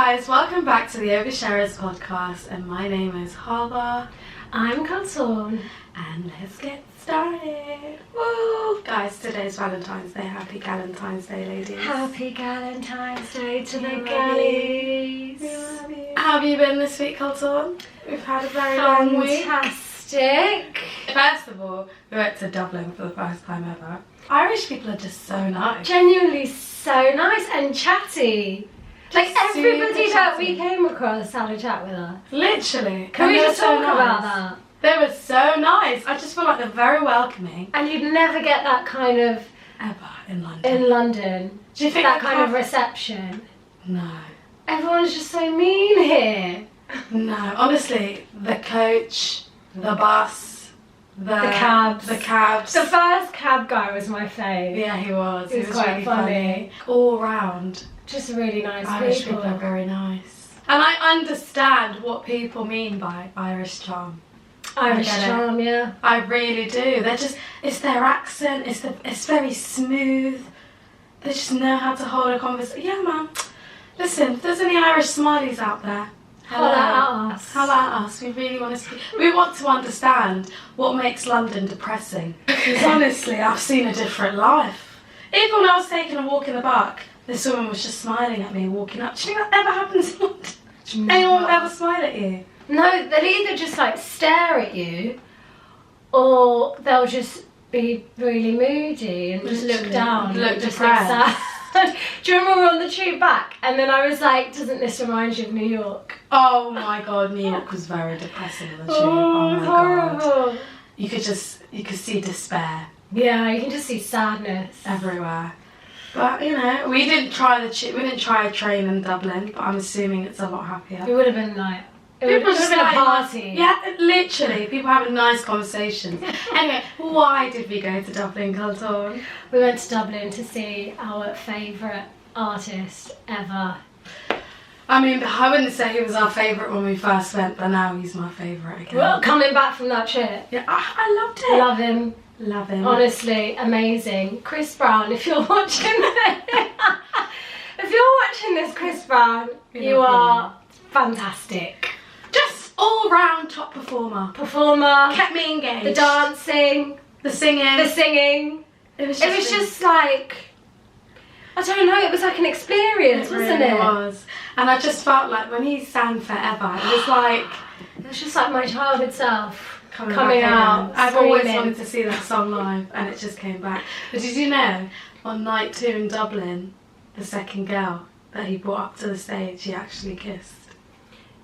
guys, welcome back to the Oversharers podcast, and my name is Harbour. I'm Colton. And let's get started. Woo! Guys, today's Valentine's Day. Happy Galentine's Day, ladies. Happy Galentine's Day to the galleys. galleys. How have you been this week, Colton? We've had a very long week. Fantastic. First of all, we went to Dublin for the first time ever. Irish people are just so nice. Genuinely so nice and chatty. Like Just everybody super that we chatty. came across had a chat with us. Literally. Can we And just they were talk so about nice. that? They were so nice. I just feel like they're very welcoming. And you'd never get that kind of Ever in London. in London. Do you think that they kind of have- reception? No. Everyone's just so mean here. No, honestly, the coach, the bus, the cabs. The cabs. The first cab guy was my fave. Yeah, he was. He was quite really funny. All round, Just really nice Irish people. people are very nice. And I understand what people mean by Irish charm. Irish I get it. charm, yeah. I really do. They're just, it's their accent, it's very smooth. They just know how to hold a conversation. Yeah, man. Listen, if there's any Irish smileys out there, Holla at us. Holla at us. We really want to speak. We want to understand what makes London depressing. Because honestly, I've seen a different life. Even when I was taking a walk in the park, this woman was just smiling at me walking up. Do you think that ever happens in London? Anyone will ever smile at you? No, they'll either just like stare at you, or they'll just be really moody and just look Literally. down. Look and just depressed. sad. Do you remember we were on the tube back? And then I was like, doesn't this remind you of New York? Oh my god, New York was very depressing on the tube. Oh, my it's god. horrible. You could see despair Yeah, you can just see sadness. everywhere. But you know, we didn't try a train in Dublin, but I'm assuming it's a lot happier. It would have been like, it would People have just been a like- party. Yeah, literally. People having nice conversations. Anyway, why did we go to Dublin, Colton? We went to Dublin to see our favourite artist ever. I mean, I wouldn't say he was our favourite when we first went, but now he's my favourite again. Well, coming back from that trip, Yeah, I loved it. love him. Love him. Honestly, amazing. Chris Brown, if you're watching this, if you're watching this, Chris Brown, you are fantastic. Just all round top performer. Performer, Kept me engaged. the dancing, The singing. the singing. It was It was just like, I don't know, it was like an experience, wasn't really it? was. And I just felt like when he sang Forever, it was like It was just like my childhood self coming coming back out. again. I've always screaming. wanted to see that song live, and it just came back. But did you know, on night 2 in Dublin, the second girl that he brought up to the stage, he actually kissed.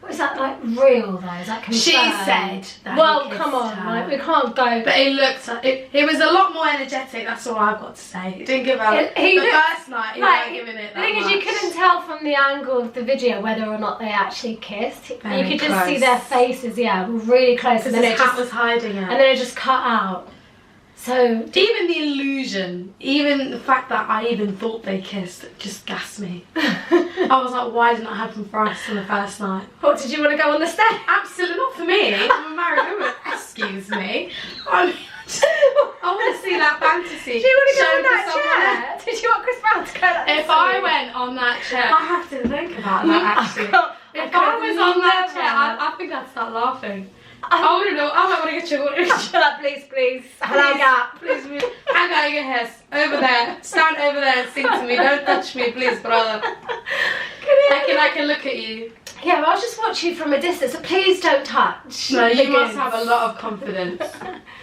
Was that like real though? Is that confirmed? She said that well, he kissed come on, her. like we can't go. But it looked, it was a lot more energetic, that's all I've got to say. It didn't give out, He the looked first night, he like, wasn't giving it the that thing much. is, you couldn't tell from the angle of the video whether or not they actually kissed. Very you could just close. see their faces, yeah, really close, Because and then his it hat just was hiding it. and then it just cut out. So Even the illusion, even the fact that I even thought they kissed, just gassed me. I was like, why didn't it happen for us on the first night? what, did you want to go on the stage? Absolutely not for me. I'm a married woman. Excuse me. I mean, I want to see that fantasy. Do you want to go shown on to that someone else. chair? Did you want Chris Brown to go on that If I went on that chair, I have to think about that actually. If I was on that chair, I think I'd start laughing. I wouldn't know. I want to get you. Shut up, please. Hello, gap. Please, hang out your head over there. Stand over there and sing to me. Don't touch me, please, brother. I can look at you. Yeah, but I'll just watch you from a distance. So please don't touch. No, you the must goods. have a lot of confidence.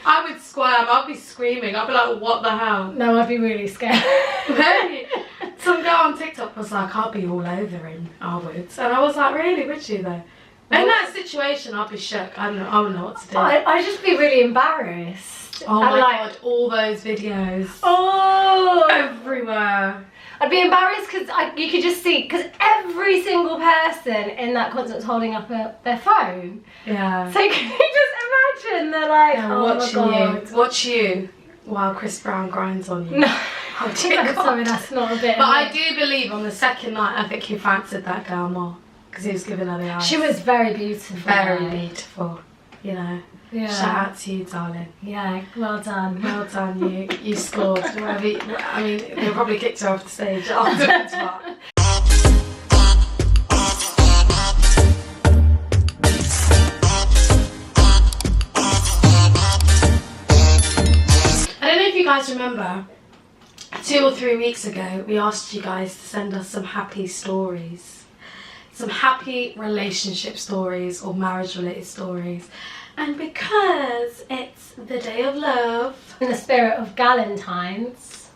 I would squirm. I'd be screaming. I'd be like, what the hell? No, I'd be really scared. Really? Some girl on TikTok was like, I'll be all over in our woods. And I was like, really? Would you though? In that situation, I'd be shook. I wouldn't know what to do. I'd just be really embarrassed. Oh I'm my like, god, all those videos. Oh! Everywhere. I'd be embarrassed because you could just see, because every single person in that concert was holding up their phone. Yeah. So can you just imagine? They're like, oh watching my god. you. Watch you while Chris Brown grinds on you. No. Oh dear God. Sorry, that's not a bit. But I do believe on the second night, I think he fancied that girl more. Because he was giving her the eyes. She was very beautiful. very beautiful, you know. Yeah. Shout out to you, darling. Yeah, well done. Well done, you scored. Whatever I mean, they probably kicked her off the stage afterwards. But 2 or 3 weeks ago, we asked you guys to send us some happy stories. Some happy relationship stories or marriage-related stories. And because it's the day of love, in the spirit of Galentines,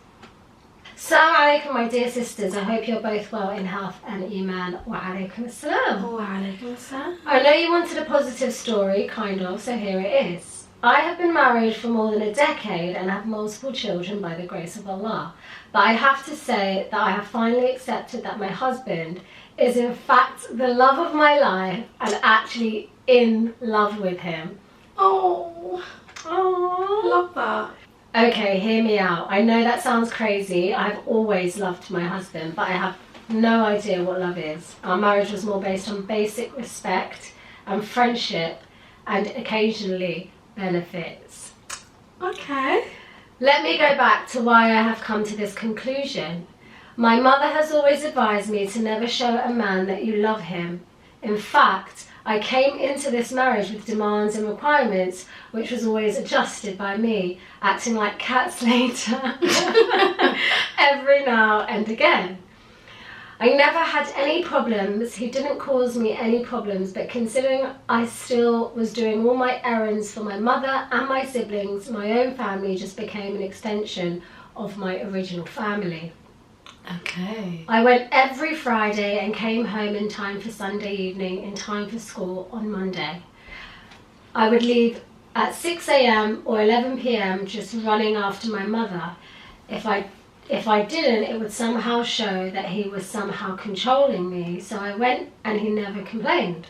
Assalamu alaikum, my dear sisters. I hope you're both well in health and iman. Wa alaikum assalam. Wa alaikum assalam. I know you wanted a positive story, kind of, so here it is. I have been married for more than a decade and have multiple children by the grace of Allah. But I have to say that I have finally accepted that my husband is in fact the love of my life and actually in love with him. Oh, love that. Okay, hear me out. I know that sounds crazy. I've always loved my husband, but I have no idea what love is. Our marriage was more based on basic respect and friendship and occasionally benefits. Okay. Let me go back to why I have come to this conclusion. My mother has always advised me to never show a man that you love him. In fact, I came into this marriage with demands and requirements, which was always adjusted by me, acting like cat Slater every now and again. I never had any problems. He didn't cause me any problems, but considering I still was doing all my errands for my mother and my siblings, my own family just became an extension of my original family. Okay. I went every Friday and came home in time for Sunday evening, in time for school on Monday. I would leave at 6 a.m. or 11 p.m. just running after my mother. If I didn't, it would somehow show that he was somehow controlling me, so I went and he never complained.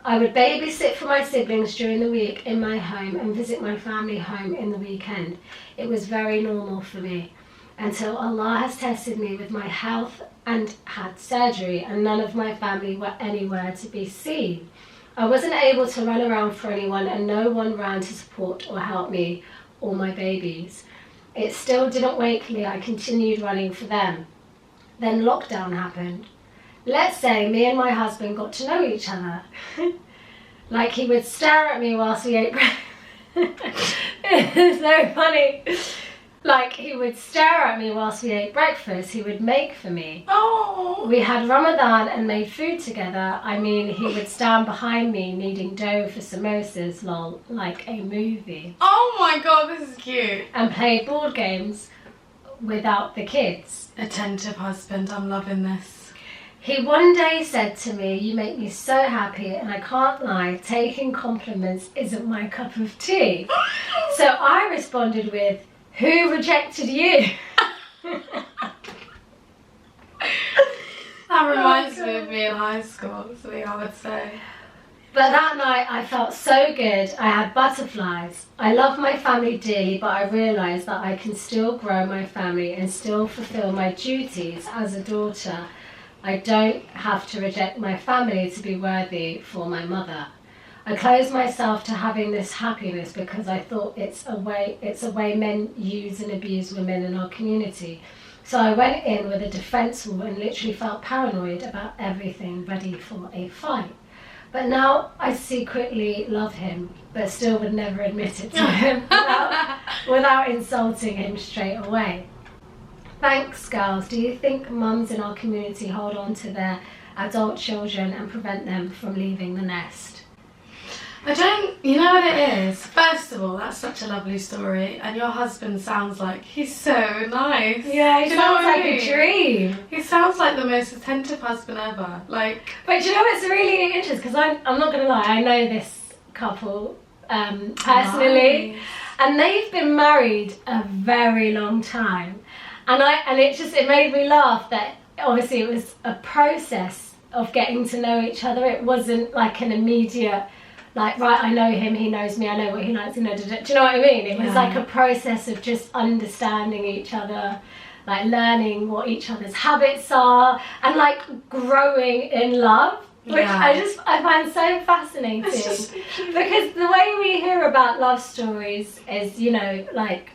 I would babysit for my siblings during the week in my home and visit my family home in the weekend. It was very normal for me. Until Allah has tested me with my health and had surgery, and none of my family were anywhere to be seen. I wasn't able to run around for anyone, and no one ran to support or help me or my babies. It still didn't wake me. I continued running for them. Then lockdown happened. Let's say me and my husband got to know each other. Like he would stare at me whilst we ate breakfast. It's so funny. Like he would stare at me whilst we ate breakfast. He would make for me. Oh. We had Ramadan and made food together. I mean, he would stand behind me kneading dough for samosas, lol, like a movie. Oh my god, this is cute. And played board games without the kids. Attentive husband, I'm loving this. He one day said to me, "You make me so happy," and I can't lie, taking compliments isn't my cup of tea. So I responded with, "Who rejected you?" That reminds me of me in high school, something I would say. But that night I felt so good. I had butterflies. I love my family dearly, but I realised that I can still grow my family and still fulfil my duties as a daughter. I don't have to reject my family to be worthy for my mother. I closed myself to having this happiness because I thought it's a way men use and abuse women in our community. So I went in with a defence wall and literally felt paranoid about everything, ready for a fight. But now I secretly love him, but still would never admit it to him without insulting him straight away. Thanks, girls. Do you think mums in our community hold on to their adult children and prevent them from leaving the nest? I don't, you know what it is? First of all, that's such a lovely story, and your husband sounds like he's so nice. Yeah, he Do you know sounds what I like mean? a dream. He sounds like the most attentive husband ever. Like, But do you know what's really interesting? Because I'm not going to lie, I know this couple personally, nice. and they've been married a very long time. And it made me laugh that obviously it was a process of getting to know each other. It wasn't like an immediate, like, right, I know him, he knows me, I know what he likes, do you know what I mean? It was like a process of just understanding each other, like learning what each other's habits are, and like growing in love, which I find so fascinating. Because the way we hear about love stories is, you know, like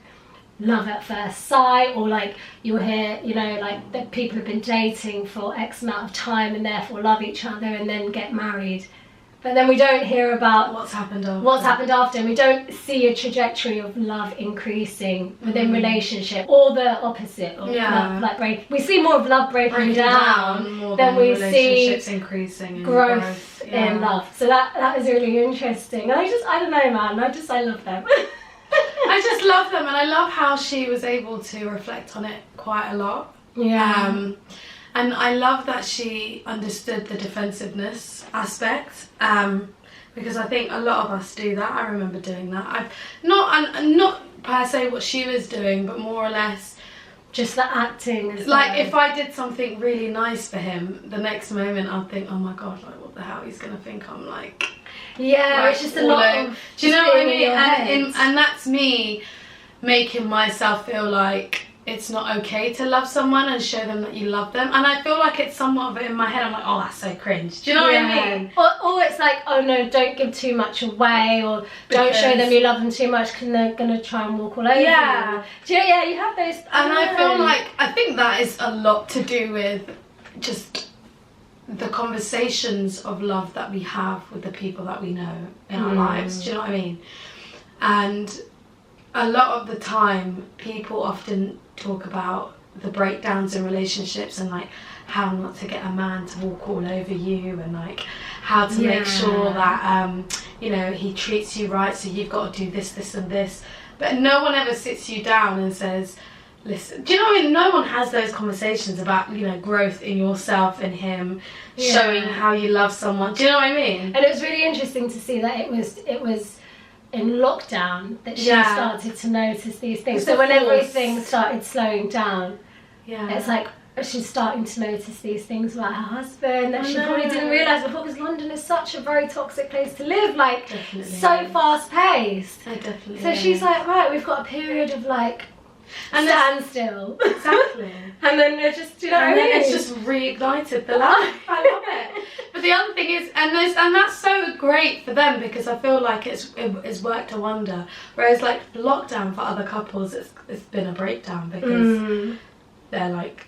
love at first sight, or like you'll hear, you know, like that people have been dating for X amount of time and therefore love each other and then get married But then we don't hear about what's happened after, and we don't see a trajectory of love increasing within relationship, or the opposite of love, like we see more of love breaking down more than we relationships see increasing growth in love. So that is really interesting. And I don't know, man, I love them. I just love them, and I love how she was able to reflect on it quite a lot. And I love that she understood the defensiveness aspect, because I think a lot of us do that. I remember doing that. I've not per se what she was doing, but more or less just the acting. Like if I did something really nice for him, the next moment I'd think, oh my god, like what the hell he's gonna think I'm like. Yeah, like, it's just a lot of. Do you know what I mean? And that's me making myself feel like it's not okay to love someone and show them that you love them. And I feel like it's somewhat of it in my head. I'm like, oh, that's so cringe. Do you know what I mean? Or it's like, oh no, don't give too much away, or don't show them you love them too much because they're going to try and walk all over you. Do you have those. And I think that is a lot to do with just the conversations of love that we have with the people that we know in our lives. Do you know what I mean? And a lot of the time, people often talk about the breakdowns in relationships and like how not to get a man to walk all over you, and like how to make sure that he treats you right, so you've got to do this, this and this. But no one ever sits you down and says, listen, do you know what I mean? No one has those conversations about, growth in yourself and him, showing how you love someone. Do you know what I mean? And it was really interesting to see that it was in lockdown that she started to notice these things. So when everything started slowing down, it's like she's starting to notice these things about her husband that she probably didn't realise before, because London is such a very toxic place to live, like so fast paced. So she's like, right, we've got a period of like standstill. Exactly. And then it just, what I mean? It's just reignited the love. I love it. But the other thing is, and that's so great for them, because I feel like it's worked a wonder. Whereas like lockdown for other couples, it's been a breakdown, because they're like,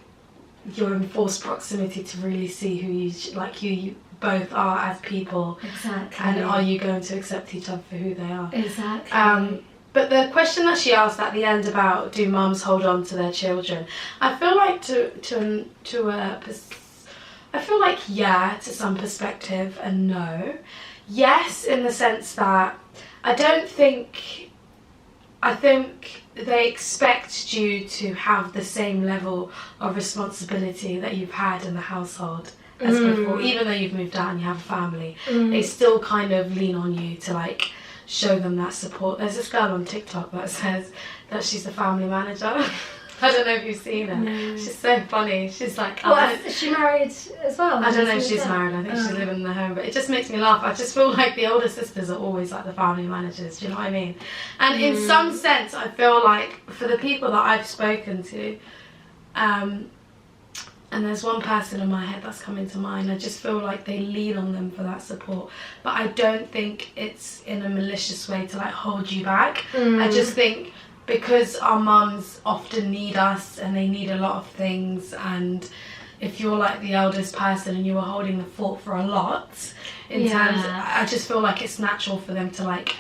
you're in forced proximity to really see who you both are as people. Exactly. And are you going to accept each other for who they are? Exactly. But the question that she asked at the end about do mums hold on to their children, I feel like to some perspective, and no. Yes, in the sense that I think they expect you to have the same level of responsibility that you've had in the household as before. Even though you've moved out and you have a family, they still kind of lean on you to like show them that support. There's this girl on TikTok that says that she's the family manager. I don't know if you've seen her. No. She's so funny. She's like, is she married as well? I don't know if she's married. I think she's living in the home. But it just makes me laugh. I just feel like the older sisters are always like the family managers. Do you know what I mean? And in some sense, I feel like for the people that I've spoken to, and there's one person in my head that's coming to mind, I just feel like they lean on them for that support. But I don't think it's in a malicious way to like hold you back. I just think because our mums often need us and they need a lot of things, and if you're like the eldest person and you are holding the fort for a lot in terms, I just feel like it's natural for them to like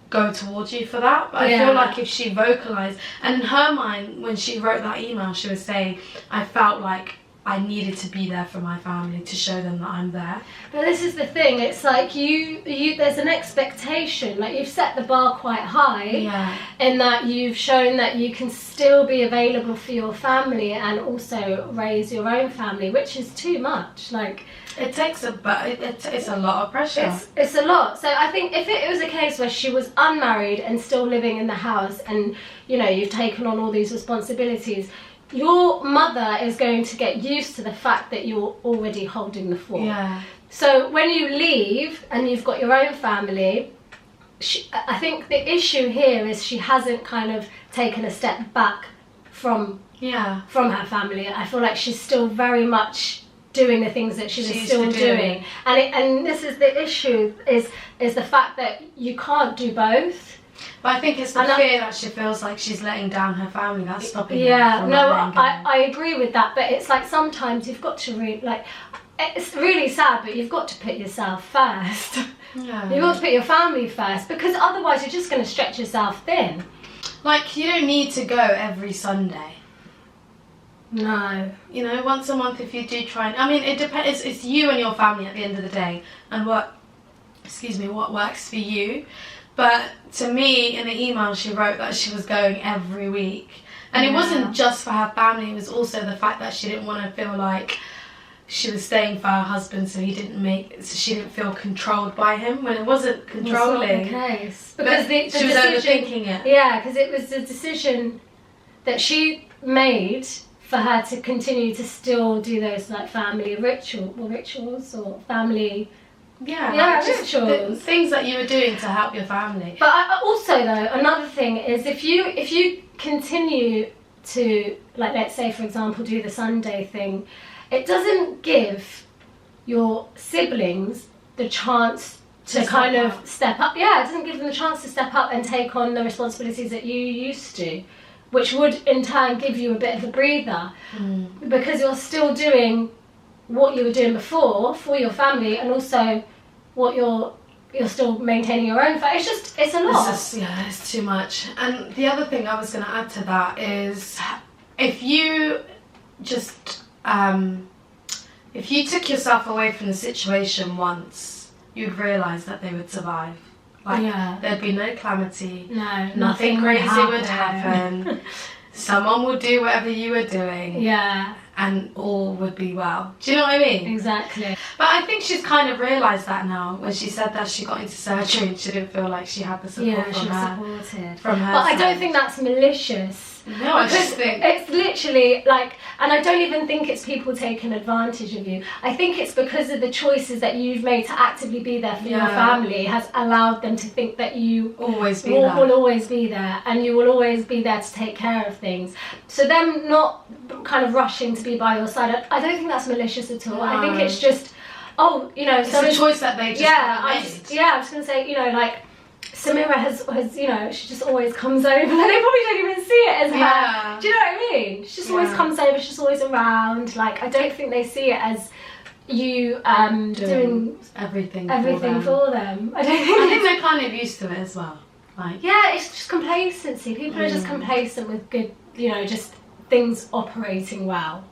go towards you for that. But I feel like if she vocalised, and in her mind when she wrote that email, she was saying, I felt like I needed to be there for my family to show them that I'm there. But this is the thing, it's like you there's an expectation, like you've set the bar quite high, in that you've shown that you can still be available for your family and also raise your own family, which is too much. Like it takes it's a lot of pressure. It's a lot. So I think if it was a case where she was unmarried and still living in the house, and you've taken on all these responsibilities, your mother is going to get used to the fact that you're already holding the fort. So when you leave and you've got your own family, I think the issue here is she hasn't kind of taken a step back from her family. I feel like she's still very much doing the things that she was still doing. And this is the issue, is the fact that you can't do both. But I think it's the fear that she feels like she's letting down her family that's stopping her from I agree with that. But it's like sometimes you've got to like it's really sad, but you've got to put yourself first. Yeah. You've got to put your family first, because otherwise you're just going to stretch yourself thin. Like, you don't need to go every Sunday. No. You know, once a month if you do try and... I mean, it depends. It's you and your family at the end of the day, and what works for you. But to me, in the email, she wrote that she was going every week. And it wasn't just for her family, it was also the fact that she didn't want to feel like she was staying for her husband, so she didn't feel controlled by him, when it wasn't controlling. That's not the case. Because she was overthinking it. Yeah, because it was the decision that she made for her to continue to still do those like family rituals or family... rituals. Things that you were doing to help your family. But also though, another thing is if you continue to, like, let's say for example, do the Sunday thing, it doesn't give your siblings the chance to kind of step up. Yeah, it doesn't give them the chance to step up and take on the responsibilities that you used to, which would in turn give you a bit of a breather, because you're still doing what you were doing before for your family, and also what you're still maintaining your own family. It's a lot. It's too much. And the other thing I was going to add to that is, if you just if you took yourself away from the situation once, you'd realise that they would survive. Like, there'd be no calamity, nothing crazy would happen. Someone would do whatever you were doing. Yeah. And all would be well. Do you know what I mean? Exactly. But I think she's kind of realised that now, when she said that she got into surgery and she didn't feel like she had the support from her. But I don't think that's malicious. No, I just think... It's literally like... And I don't even think it's people taking advantage of you. I think it's because of the choices that you've made to actively be there for your family has allowed them to think that you will always be there, and you will always be there to take care of things. So them not kind of rushing to be by your side, I don't think that's malicious at all. No. I think it's just, it's a choice that they just made. I was going to say, like, Samira has, she just always comes over. They probably don't even see it as her. Do you know what I mean? She just always comes over, she's always around. Like, I don't think they see it as you doing everything for them. I think they're kind of used to it as well. Like, yeah, it's just complacency. People are just complacent with good, just things operating well.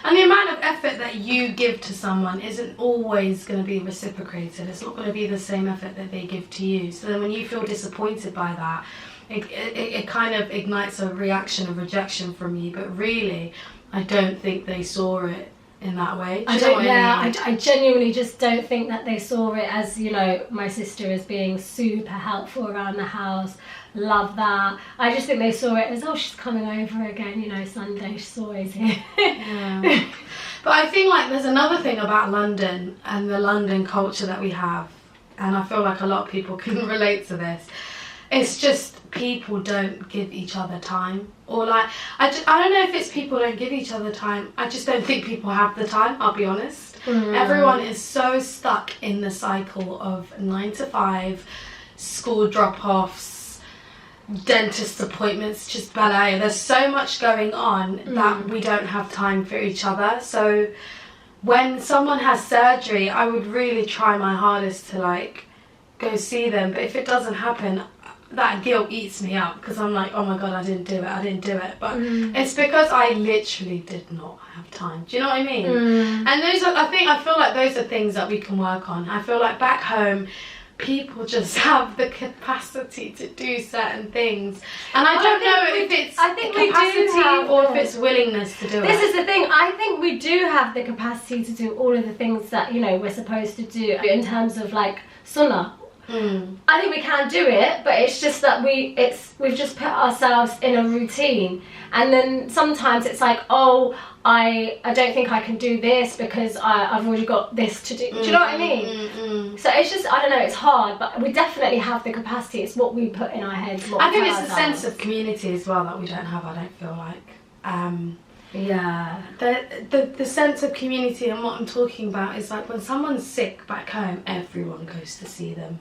And the amount of effort that you give to someone isn't always going to be reciprocated. It's not going to be the same effort that they give to you. So then when you feel disappointed by that, it kind of ignites a reaction of rejection from you. But really, I don't think they saw it in that way. I genuinely just don't think that they saw it as, my sister is being super helpful around the house. Love that. I just think they saw it as, she's coming over again, Sunday, she's always here. Yeah. But I think, like, there's another thing about London and the London culture that we have, and I feel like a lot of people can relate to this. It's just people don't give each other time. Or, like, I don't know if it's people don't give each other time. I just don't think people have the time, I'll be honest. Everyone is so stuck in the cycle of 9 to 5, school drop-offs, dentist appointments, just ballet. There's so much going on that we don't have time for each other. So when someone has surgery, I would really try my hardest to, like, go see them. But if it doesn't happen, that guilt eats me up, because I'm like, oh my god, I didn't do it. But it's because I literally did not have time. Do you know what I mean? And I feel like those are things that we can work on. I feel like back home, people just have the capacity to do certain things, and I don't know if it's capacity or if it's willingness to do it. This is the thing. I think we do have the capacity to do all of the things that we're supposed to do in terms of, like, sunnah. I think we can do it, but it's just that we've just put ourselves in a routine, and then sometimes it's like, I don't think I can do this because I've already got this to do. Do you know what I mean? So it's just, I don't know, it's hard, but we definitely have the capacity. It's what we put in our heads. I think it's a sense of community as well that we don't have, I don't feel like. The sense of community, and what I'm talking about is, like, when someone's sick back home, everyone goes to see them.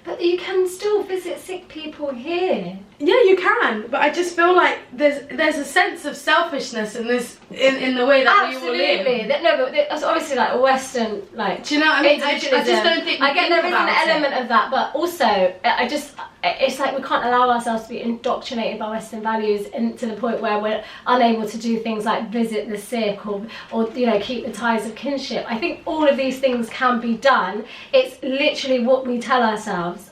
But you can still visit sick people here. Yeah, you can, but I just feel like there's a sense of selfishness in this in the way that we all live. Absolutely. No, but it's obviously like a Western, like, do you know what I mean? I just don't think I get there is an element of that, but also it's like we can't allow ourselves to be indoctrinated by Western values to the point where we're unable to do things like visit the sick or you know, keep the ties of kinship. I think all of these things can be done. It's literally what we tell ourselves.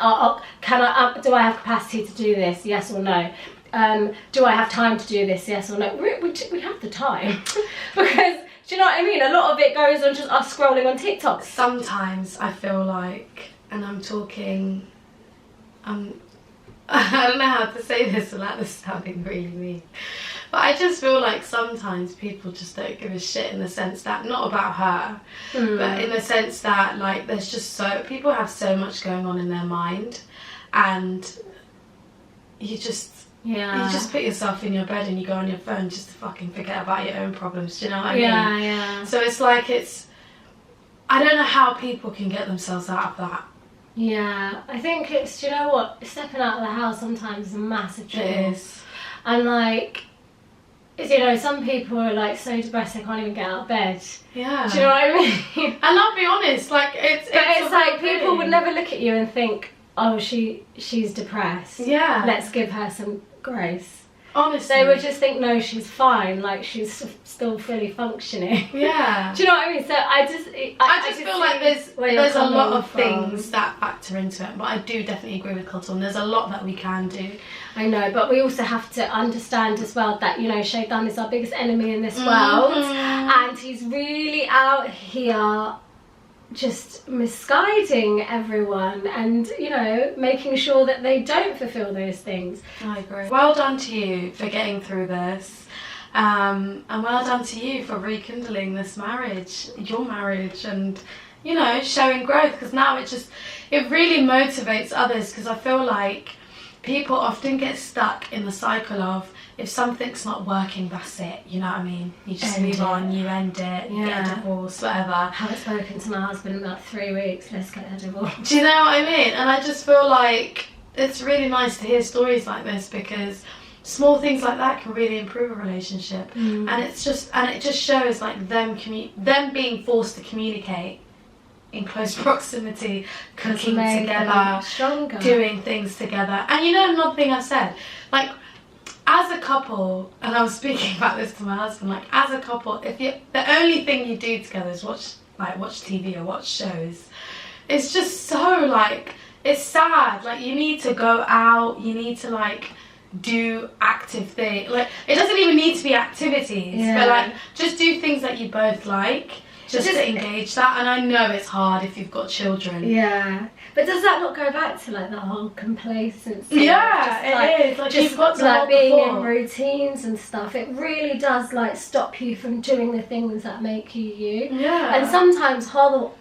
Do I have capacity to do this? Yes or no? Do I have time to do this? Yes or no? We have the time because, do you know what I mean? A lot of it goes on just us scrolling on TikTok. Sometimes I feel like, and I'm talking, I don't know how to say this without this sounding really mean, but I just feel like sometimes people just don't give a shit, in the sense that, not about her, but in the sense that, like, there's just people have so much going on in their mind, and you just put yourself in your bed and you go on your phone just to fucking forget about your own problems, do you know what I mean? Yeah. So it's like, I don't know how people can get themselves out of that. Yeah, I think it's, do you know what, stepping out of the house sometimes is a massive chore. It is. And like, you know, some people are like so depressed they can't even get out of bed. Yeah. Do you know what I mean? And I'll be honest, like, it's like people would never look at you and think, oh, she's depressed. Yeah. Let's give her some grace. Honestly. They would just think, no, she's fine, like she's still fully functioning. Yeah. Do you know what I mean? So I just feel like there's a lot of things that factor into it, but I do definitely agree with Colton. There's a lot that we can do. I know, but we also have to understand as well that, you know, Shaitan is our biggest enemy in this world, and he's really out here just misguiding everyone and, you know, making sure that they don't fulfill those things. I agree. Well done to you for getting through this, and well done to you for rekindling this marriage, your marriage, and, you know, showing growth, because now it really motivates others, because I feel like people often get stuck in the cycle of, if something's not working, that's it, you know what I mean? You just move on, you end it, you get a divorce, whatever. I haven't spoken to my husband in about 3 weeks, let's get a divorce. Do you know what I mean? And I just feel like it's really nice to hear stories like this, because small things like that can really improve a relationship. And it just shows like them being forced to communicate in close proximity, cooking together, stronger, doing things together. And you know, another thing I've said, like, as a couple, and I was speaking about this to my husband, like, as a couple, if the only thing you do together is watch TV or watch shows, it's just so, like, it's sad. Like, you need to go out, you need to, like, do active things. Like, it doesn't even need to be activities, but, like, just do things that you both like, just to engage that. And I know it's hard if you've got children. Yeah. But does that not go back to like the whole complacency? Yeah, it is. Like, you've got to like being in routines and stuff. It really does like stop you from doing the things that make you you. Yeah. And sometimes,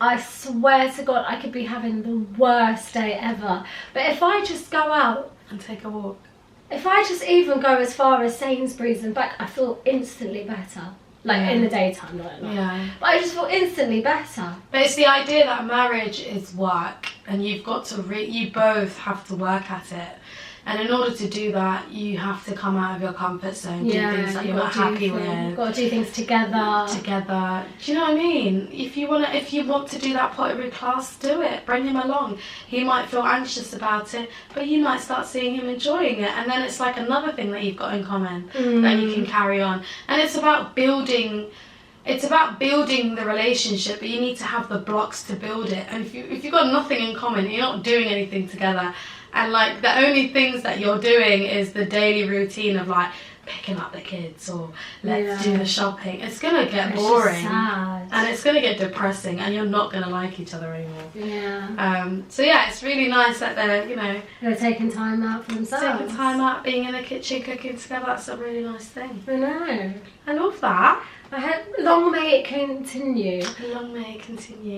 I swear to God, I could be having the worst day ever. But if I just go out and take a walk, if I just even go as far as Sainsbury's and back, I feel instantly better. Like in the daytime, not at night. Yeah. But I just feel instantly better. But it's the idea that marriage is work, and you've got to you both have to work at it. And in order to do that, you have to come out of your comfort zone, do things that you're not happy with. You've got to do things together. Do you know what I mean? If you want to do that pottery class, do it. Bring him along. He might feel anxious about it, but you might start seeing him enjoying it, and then it's like another thing that you've got in common that you can carry on. And it's about building. It's about building the relationship, but you need to have the blocks to build it. And if you've got nothing in common, you're not doing anything together. And like the only things that you're doing is the daily routine of like picking up the kids or let's do the shopping. It's gonna get boring, and it's gonna get depressing, and you're not gonna like each other anymore. Yeah. So yeah, it's really nice that they're taking time out for themselves. Taking time out, being in the kitchen, cooking together. That's a really nice thing. I know. I love that. I hope long may it continue. Long may it continue.